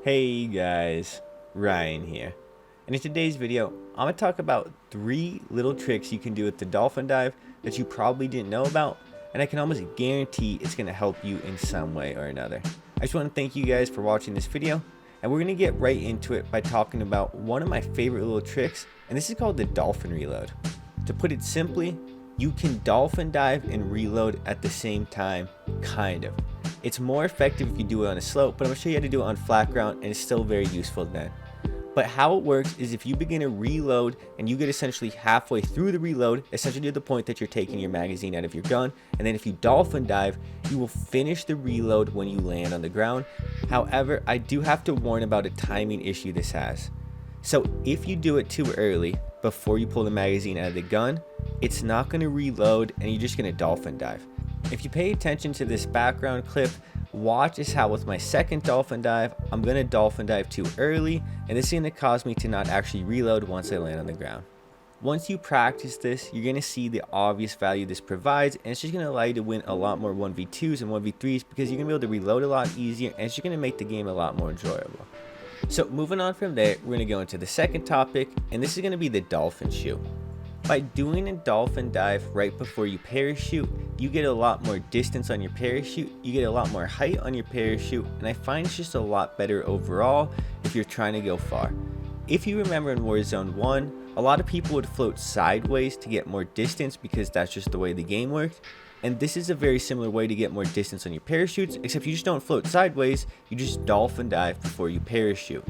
Hey guys, Ryan here. And in today's video, I'm going to talk about 3 little tricks you can do with the Dolphin Dive that you probably didn't know about, and I can almost guarantee it's going to help you in some way or another. I just want to thank you guys for watching this video, and we're going to get right into it by talking about one of my favorite little tricks, and this is called the Dolphin Reload. To put it simply, you can dolphin dive and reload at the same time, kind of. It's more effective if you do it on a slope, but I'm going to show you how to do it on flat ground, and it's still very useful then. But how it works is if you begin a reload and you get essentially halfway through the reload, essentially to the point that you're taking your magazine out of your gun, and then if you dolphin dive, you will finish the reload when you land on the ground. However, I do have to warn about a timing issue this has. So if you do it too early, before you pull the magazine out of the gun, it's not going to reload and you're just going to dolphin dive. If you pay attention to this background clip, watch is how with my second dolphin dive, I'm going to dolphin dive too early, and this is going to cause me to not actually reload once I land on the ground. Once you practice this, you're going to see the obvious value this provides, and it's just going to allow you to win a lot more 1v2s and 1v3s because you're going to be able to reload a lot easier, and it's just going to make the game a lot more enjoyable. So moving on from there, we're going to go into the second topic, and this is going to be the dolphin shoot. By doing a dolphin dive right before you parachute, you get a lot more distance on your parachute, you get a lot more height on your parachute, and I find it's just a lot better overall if you're trying to go far. If you remember in Warzone 1, a lot of people would float sideways to get more distance because that's just the way the game worked. And this is a very similar way to get more distance on your parachutes, except you just don't float sideways, you just dolphin dive before you parachute.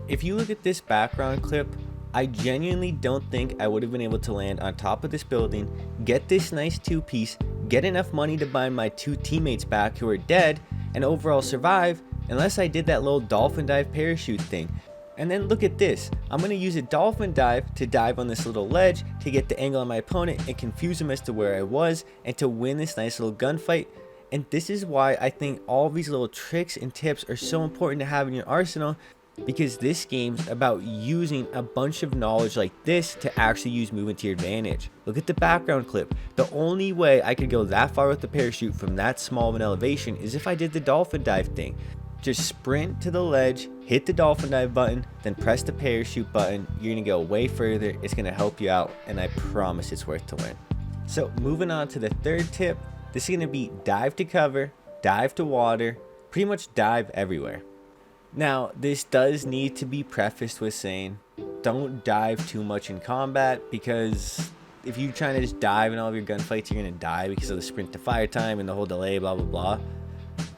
If you look at this background clip, I genuinely don't think I would have been able to land on top of this building, get this nice 2-piece, get enough money to buy my 2 teammates back who are dead, and overall survive unless I did that little dolphin dive parachute thing. And then look at this, I'm going to use a dolphin dive to dive on this little ledge to get the angle on my opponent and confuse him as to where I was and to win this nice little gunfight. And this is why I think all these little tricks and tips are so important to have in your arsenal, because this game's about using a bunch of knowledge like this to actually use movement to your advantage. Look at the background clip. The only way I could go that far with the parachute from that small of an elevation is if I did the dolphin dive thing. Just sprint to the ledge, hit the dolphin dive button, then press the parachute button. You're gonna go way further, it's gonna help you out, and I promise it's worth to win. So moving on to the third tip, this is gonna be dive to cover, dive to water, pretty much dive everywhere. Now, this does need to be prefaced with saying, don't dive too much in combat, because if you're trying to just dive in all of your gunfights, you're going to die because of the sprint to fire time and the whole delay, blah, blah, blah.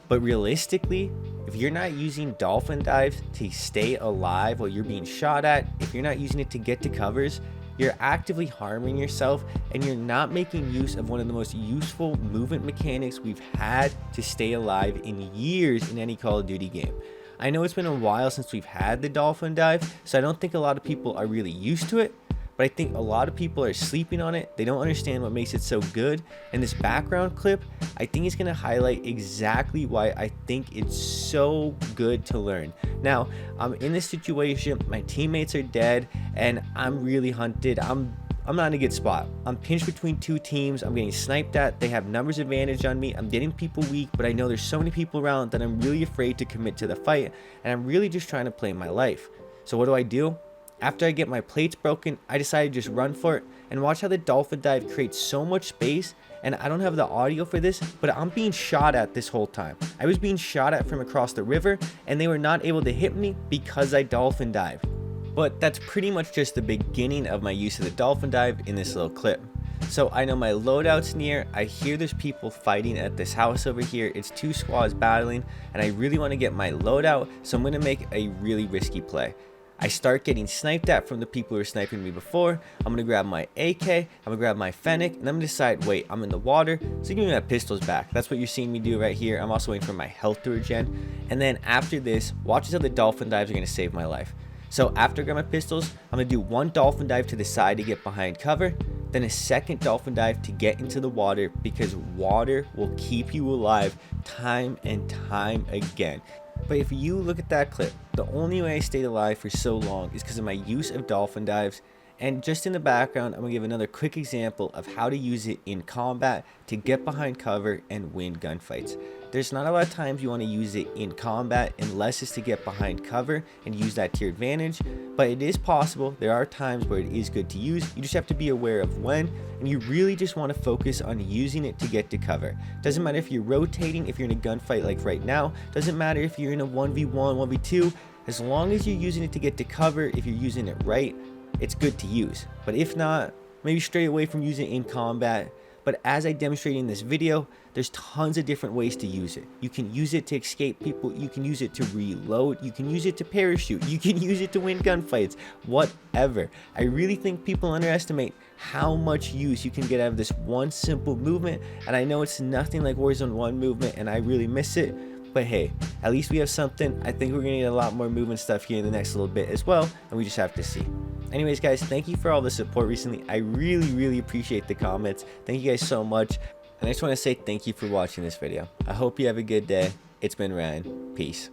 But realistically, if you're not using dolphin dives to stay alive while you're being shot at, if you're not using it to get to covers, you're actively harming yourself, and you're not making use of one of the most useful movement mechanics we've had to stay alive in years in any Call of Duty game. I know it's been a while since we've had the dolphin dive, so I don't think a lot of people are really used to it, but I think a lot of people are sleeping on it. They don't understand what makes it so good, and this background clip, I think is going to highlight exactly why I think it's so good to learn. Now, I'm in this situation, my teammates are dead, and I'm really hunted. I'm not in a good spot. I'm pinched between 2 teams. I'm getting sniped at. They have numbers advantage on me. I'm getting people weak, but I know there's so many people around that I'm really afraid to commit to the fight, and I'm really just trying to play my life. So what do? After I get my plates broken, I decide to just run for it, and watch how the dolphin dive creates so much space. And I don't have the audio for this, but I'm being shot at this whole time. I was being shot at from across the river, and they were not able to hit me because I dolphin dived. But that's pretty much just the beginning of my use of the dolphin dive in this little clip. So I know my loadout's near, I hear there's people fighting at this house over here, it's 2 squads battling, and I really want to get my loadout, so I'm going to make a really risky play. I start getting sniped at from the people who were sniping me before. I'm going to grab my AK, I'm going to grab my Fennec, and I'm going to decide, wait, I'm in the water, so give me my pistols back. That's what you're seeing me do right here. I'm also waiting for my health to regen. And then after this, watch how the dolphin dives are going to save my life. So after I grab my pistols, I'm going to do 1 dolphin dive to the side to get behind cover, then a second dolphin dive to get into the water, because water will keep you alive time and time again. But if you look at that clip, the only way I stayed alive for so long is because of my use of dolphin dives, And just in the background, I'm going to give another quick example of how to use it in combat to get behind cover and win gunfights. There's not a lot of times you want to use it in combat unless it's to get behind cover and use that to your advantage, but it is possible. There are times where it is good to use. You just have to be aware of when, and you really just want to focus on using it to get to cover. Doesn't matter if you're rotating, if you're in a gunfight like right now, doesn't matter if you're in a 1v1, 1v2, as long as you're using it to get to cover, if you're using it right, it's good to use. But if not, maybe stray away from using it in combat. But as I demonstrated in this video, there's tons of different ways to use it. You can use it to escape people, you can use it to reload, you can use it to parachute, you can use it to win gunfights, whatever. I really think people underestimate how much use you can get out of this one simple movement, and I know it's nothing like Warzone 1 movement, and I really miss it. But hey, at least we have something. I think we're gonna get a lot more movement stuff here in the next little bit as well, and we just have to see. Anyways, guys, thank you for all the support recently. I really appreciate the comments. Thank you guys so much. And I just want to say thank you for watching this video. I hope you have a good day. It's been Ryan. Peace.